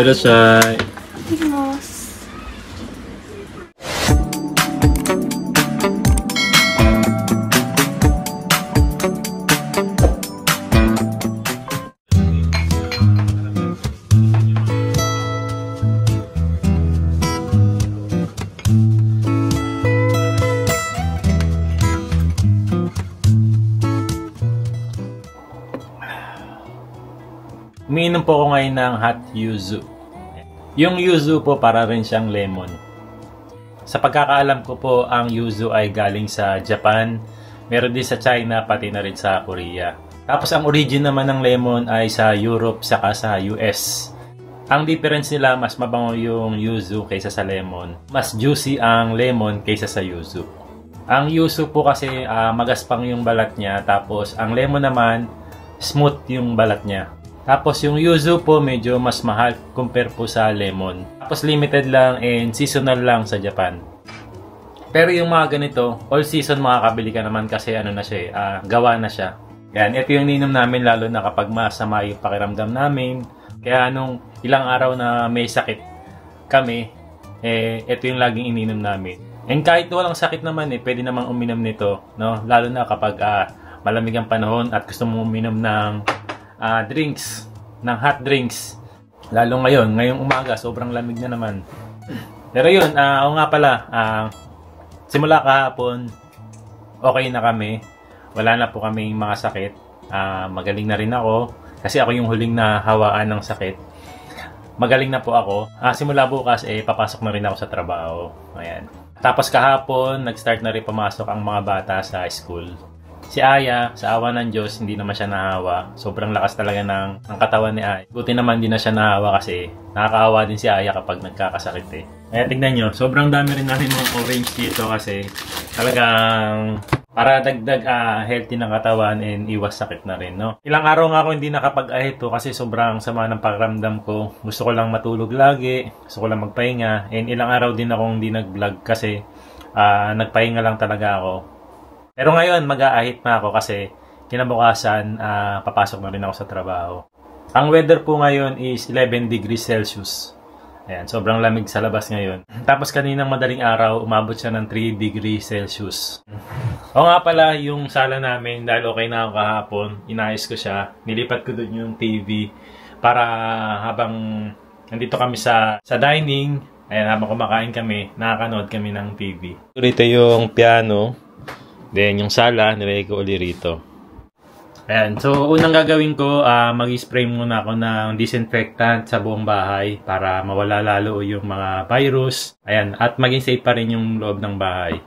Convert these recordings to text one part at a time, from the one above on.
Irashay. Umiinom po ako ngayon ng hot yuzu. Yung yuzu po para rin siyang lemon. Sa pagkakaalam ko po, ang yuzu ay galing sa Japan. Meron din sa China, pati na rin sa Korea. Tapos ang origin naman ng lemon ay sa Europe saka sa US. Ang difference nila, mas mabango yung yuzu kaysa sa lemon. Mas juicy ang lemon kaysa sa yuzu. Ang yuzu po kasi magaspang yung balat niya. Tapos ang lemon naman, smooth yung balat niya. Tapos yung yuzu po medyo mas mahal compare po sa lemon. Tapos limited lang and seasonal lang sa Japan. Pero yung mga ganito, all season makakabili ka naman kasi ano na siya, gawa na siya. Yan, ito yung ninom namin lalo na kapag masama yung pakiramdam namin. Kaya nung ilang araw na may sakit kami, ito yung laging ininom namin. And kahit walang sakit naman pwede namang uminom nito, no? Lalo na kapag malamig ang panahon at gusto mong uminom ng drinks, ng hot drinks. Lalo ngayong umaga, sobrang lamig na naman. Pero yun, ako nga pala, simula kahapon, okay na kami. Wala na po kaming mga sakit. Magaling na rin ako. Kasi ako yung huling na hawaan ng sakit. Magaling na po ako. Simula bukas, papasok na rin ako sa trabaho. Ayan. Tapos kahapon, nag-start na rin pumasok ang mga bata sa school. Si Aya, sa awa ng Diyos, hindi naman siya nahawa. Sobrang lakas talaga ng katawan ni Aya. Buti naman hindi na siya nahawa kasi nakakaawa din si Aya kapag nagkakasakit Kaya tignan nyo, sobrang dami rin natin ng orange dito kasi talagang para dagdag healthy ng katawan and iwas sakit na rin, no? Ilang araw nga ako hindi nakapag-ahito kasi sobrang sama ng pakiramdam ko. Gusto ko lang matulog lagi, gusto ko lang magpahinga. And ilang araw din akong hindi nag-vlog kasi nagpahinga lang talaga ako. Pero ngayon, mag-aahit na ako kasi kinabukasan, papasok na rin ako sa trabaho. Ang weather po ngayon is 11 degrees Celsius. Ayan, sobrang lamig sa labas ngayon. Tapos kaninang madaling araw, umabot siya ng 3 degrees Celsius. O nga pala, yung sala namin, dahil okay na ako kahapon, inayos ko siya. Nilipat ko dun yung TV para habang nandito kami sa dining, ayan, habang kumakain kami, nakakanood kami ng TV. Rito yung piano. Then, yung sala, nilagay ko uli rito. Ayan. So, unang gagawin ko, mag-spray muna ako ng disinfectant sa buong bahay para mawala lalo yung mga virus. Ayan. At maging safe pa rin yung loob ng bahay.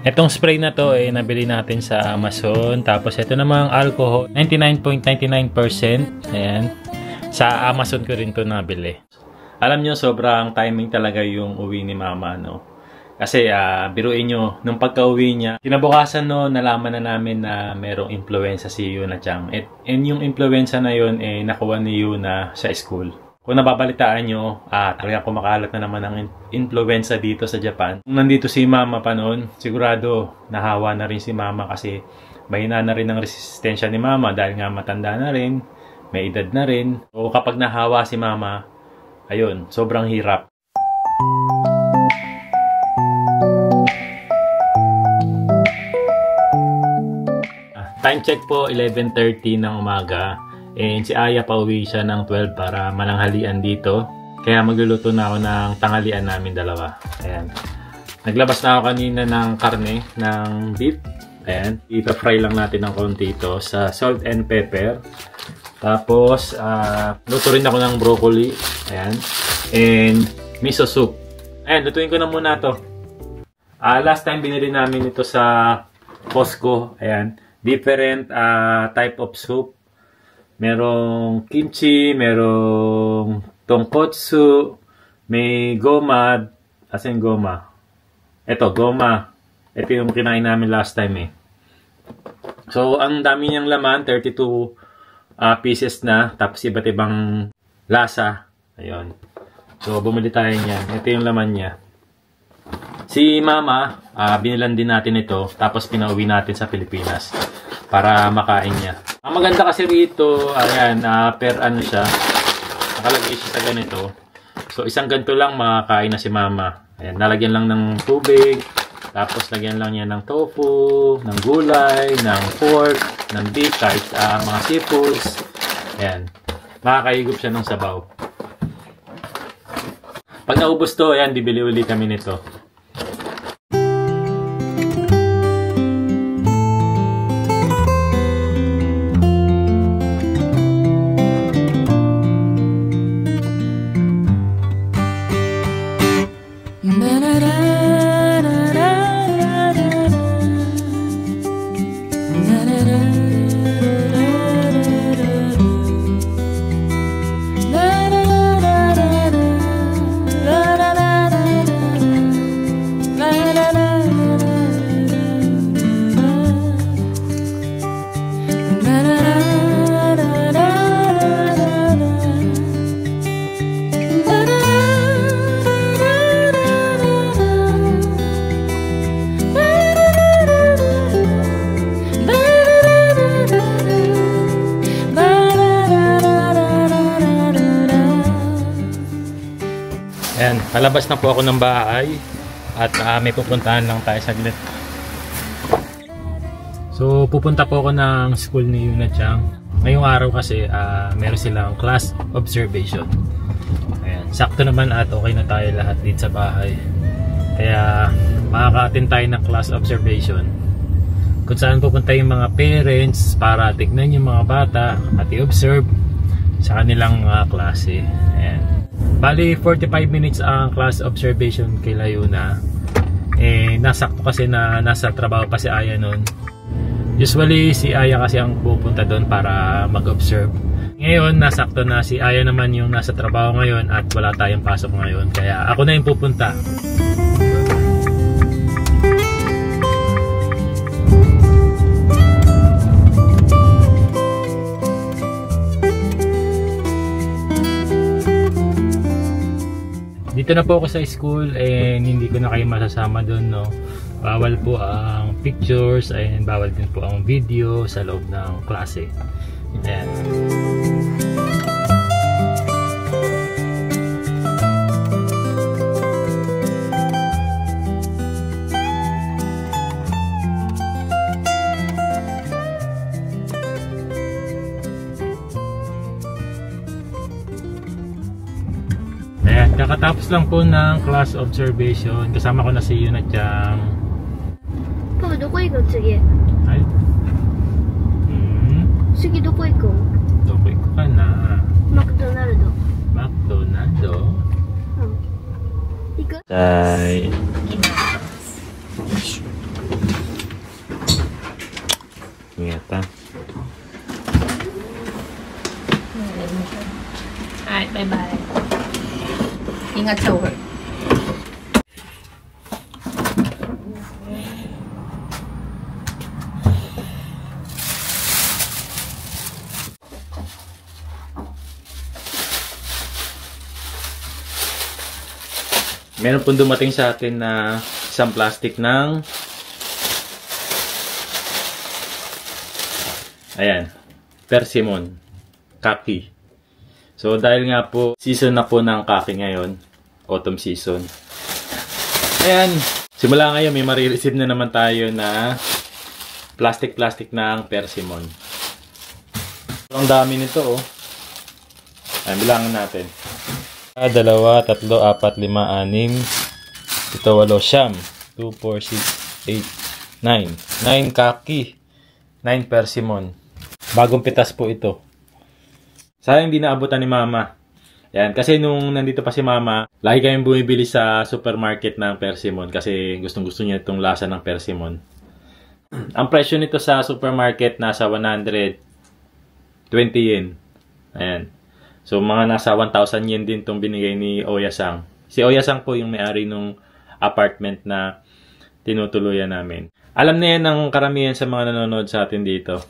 Itong spray na to nabili natin sa Amazon. Tapos ito namang alcohol, 99.99%. Ayan. Sa Amazon ko rin to nabili. Alam nyo, sobrang timing talaga yung uwi ni Mama, no? Kasi biruin nyo, nung pagka-uwi niya, kinabukasan no, nalaman na namin na merong influenza si Yuna Chang. And yung influenza na yun, nakuha ni Yuna sa school. Kung nababalitaan nyo, talagang kumakalat na naman ang influenza dito sa Japan. Kung nandito si Mama pa noon, sigurado nahawa na rin si Mama kasi mahina na rin ang resistensya ni Mama dahil nga matanda na rin, may edad na rin. O kapag nahawa si Mama, ayun, sobrang hirap. Time check po, 11:30 ng umaga. And si Aya pauwi siya ng 12 para mananghalian dito. Kaya magluluto na ako ng tanghalian namin dalawa. Ayan. Naglabas na ako kanina ng karne, ng beef. Ayan. Ita-fry lang natin ng konti ito sa salt and pepper. Tapos, luto rin ako ng broccoli. Ayan. And miso soup. Ayan, lutuin ko na muna to. Last time binili namin ito sa Costco. Ayan. Different type of soup. Merong kimchi, merong tonkotsu, May goma. Asan yung goma? Ito, goma. Ito yung kinain namin last time eh. So, ang dami niyang laman, 32 pieces na. Tapos iba't ibang lasa. Ayun. So, bumili tayo niyan. Ito yung laman niya. Si Mama, binilan din natin ito. Tapos pinauwi natin sa Pilipinas para makain niya. Ang maganda kasi rito, ayan, per ano siya. Nakalagay siya sa ganito. So, isang ganito lang makakain na si Mama. Ayan, nalagyan lang ng tubig. Tapos, lagyan lang niya ng tofu, ng gulay, ng pork, ng beef, kahit mga seafoods. Ayan. Makakaigop siya ng sabaw. Pag naubos to, ayan, bibili uli kami nito. Ayan, palabas na po ako ng bahay at may pupuntahan lang tayo saglit. So, pupunta po ako ng school ni Yuna Chang. Ngayong araw kasi meron silang class observation. Ayan, sakto naman at okay na tayo lahat dito sa bahay. Kaya makaka-attend tayo ng class observation kung saan pupunta yung mga parents para tignan yung mga bata at i-observe sa kanilang klase. Ayan. Bali, 45 minutes ang class observation kay Layuna. Nasakto kasi na nasa trabaho pa si Aya nun. Usually, si Aya kasi ang pupunta doon para mag-observe. Ngayon, nasakto na si Aya naman yung nasa trabaho ngayon at wala tayong pasok ngayon. Kaya ako na yung pupunta. Dito na po ako sa school and hindi ko na kayo masasama doon, no. Bawal po ang pictures and bawal din po ang video sa loob ng klase. Ayan. Kakatapos lang po ng class observation. Kasama ko na si Yuna Chang. Papa, どこ行くの次? Ay? Sige, どこ行くの? どこ行くかな? マクドナルド。マクドナルド? 行く? はい。Ingat ha. Alright, bye-bye. Ingat sa work. Meron pong dumating sa atin na isang plastic ng ayan, persimmon kaki. So dahil nga po season na po ng kaki ngayon, autumn season. Ayan, simula ngayon may marireceive na naman tayo na plastic ng persimmon. Ang dami nito oh. Ayan, bilangan natin. 2, 3, 4, 5, 6, 7, 8, 2, 4, 6, 8, 9. 9 kaki. 9 persimmon. Bagong pitas po ito. Sayang hindi naabutan ni Mama. Yan, kasi nung nandito pa si Mama, lagi kayong bumibili sa supermarket ng persimmon kasi gustong-gusto niya itong lasa ng persimmon. Ang presyo nito sa supermarket nasa 120 yen. Ayan. So mga nasa 1,000 yen din itong binigay ni Oya-sang. Si Oya-san po yung may-ari nung apartment na tinutuluyan namin. Alam na yan ng karamihan sa mga nanonood sa atin dito.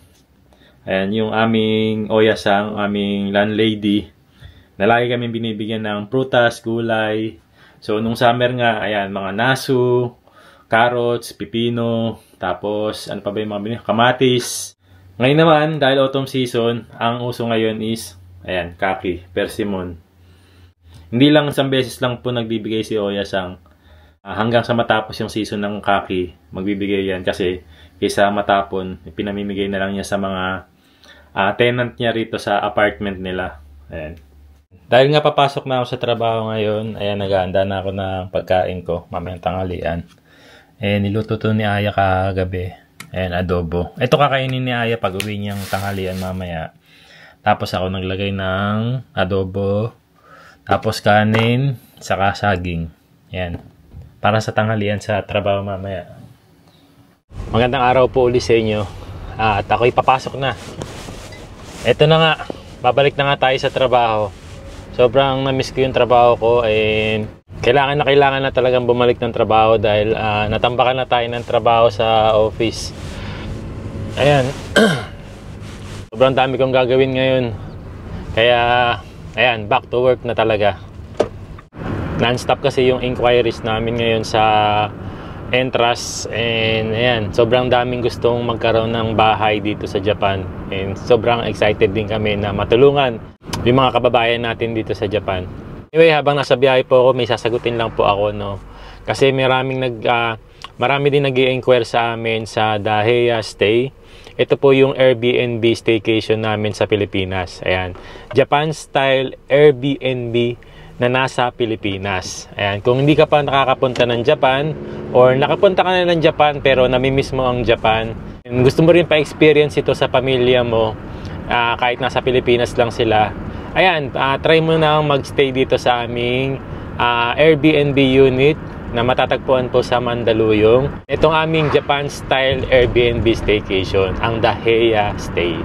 Ayan, yung aming Oya-san, aming landlady, na lagi kami binibigyan ng prutas, gulay. So, nung summer nga, ayan, mga nasu, carrots, pipino, tapos, ano pa ba yung mga binibigyan? Kamatis. Ngayon naman, dahil autumn season, ang uso ngayon is, ayan, kaki, persimmon. Hindi lang isang beses lang po nagbibigay si Oya-san. Hanggang sa matapos yung season ng kaki, magbibigay yan kasi kaysa matapon, pinamimigay na lang niya sa mga tenant niya rito sa apartment nila. Ayan. Dahil nga papasok na ako sa trabaho ngayon, ayan, nag-aanda na ako ng pagkain ko, mamayang tanghalian. Niluto to ni Aya kagabi. Ayan, adobo. Ito kakainin ni Aya pag uwi niyang tanghalian mamaya. Tapos ako naglagay ng adobo, tapos kanin, saka saging. Ayan. Para sa tanghalian sa trabaho mamaya. Magandang araw po ulit sa inyo. At ako'y papasok na. Ito na nga, babalik na nga tayo sa trabaho. Sobrang na-miss ko yung trabaho ko and kailangan na talagang bumalik ng trabaho dahil natambakan na tayo ng trabaho sa office. Ayan. Sobrang dami kong gagawin ngayon. Kaya, ayan, back to work na talaga. Non-stop kasi yung inquiries namin ngayon sa Entrust and ayan, sobrang daming gustong magkaroon ng bahay dito sa Japan and sobrang excited din kami na matulungan yung mga kababayan natin dito sa Japan. Anyway, habang nasa biyahe po ako, may sasagutin lang po ako, no? Kasi marami din nag-i-inquire sa amin sa Dahea Stay. Ito po yung Airbnb staycation namin sa Pilipinas. Ayan, Japan style Airbnb na nasa Pilipinas. Ayan, kung hindi ka pa nakakapunta ng Japan or nakapunta ka na ng Japan pero namimiss mo ang Japan, gusto mo rin pa-experience ito sa pamilya mo, kahit nasa Pilipinas lang sila, ayan, try mo na mag-stay dito sa aming Airbnb unit na matatagpuan po sa Mandaluyong. Itong aming Japan style Airbnb staycation, ang Dahea Stay.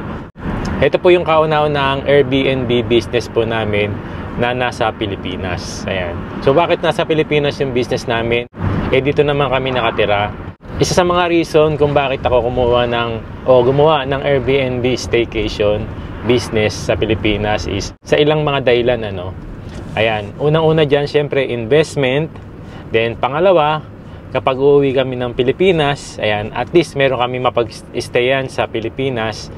Ito po yung kauna-unahang Airbnb business po namin na nasa Pilipinas. Ayan. So bakit nasa Pilipinas yung business namin? Dito naman kami nakatira. Isa sa mga reason kung bakit ako gumawa ng Airbnb staycation business sa Pilipinas is sa ilang mga dahilan, ano. Ayan, unang-una diyan syempre investment. Then pangalawa, kapag uuwi kami ng Pilipinas, ayan, at least meron kami mapag-stayan sa Pilipinas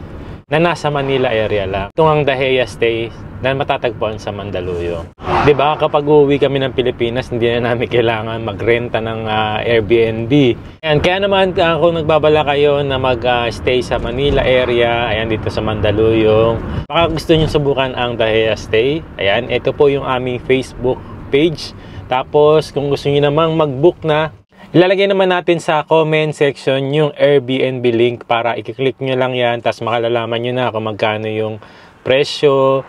na nasa Manila area lang. Ito ang Dahea Stay na matatagpuan sa Mandaluyong. Diba, kapag uuwi kami ng Pilipinas, hindi na namin kailangan magrenta ng Airbnb. Ayan, kaya naman kung nagbabala kayo na mag-stay sa Manila area, ayan, dito sa Mandaluyong, baka gusto nyo subukan ang Dahea Stay. Ayan, ito po yung aming Facebook page. Tapos, kung gusto nyo namang mag-book na, ilalagay naman natin sa comment section yung Airbnb link para i-click nyo lang yan. Tapos makalalaman nyo na kung magkano yung presyo.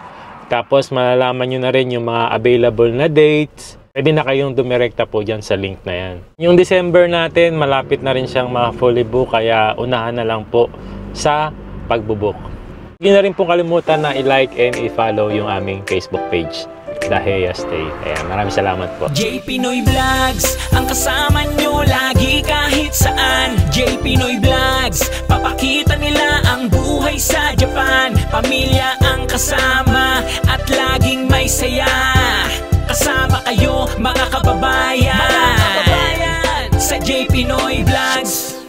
Tapos malalaman nyo na rin yung mga available na dates. Pwede na kayong dumirekta po dyan sa link na yan. Yung December natin, malapit na rin siyang ma-fully book. Kaya unahan na lang po sa pagbubook. Hindi na rin pong kalimutan na i-like and i-follow yung aming Facebook page, Dahea Stay. Ayan, maraming salamat po. J Pinoy Vlogs, ang kasama nyo lagi kahit saan. J Pinoy Vlogs, papakita nila ang buhay sa Japan. Pamilya ang kasama at laging may saya. Kasama kayo mga kababayan sa J Pinoy Vlogs.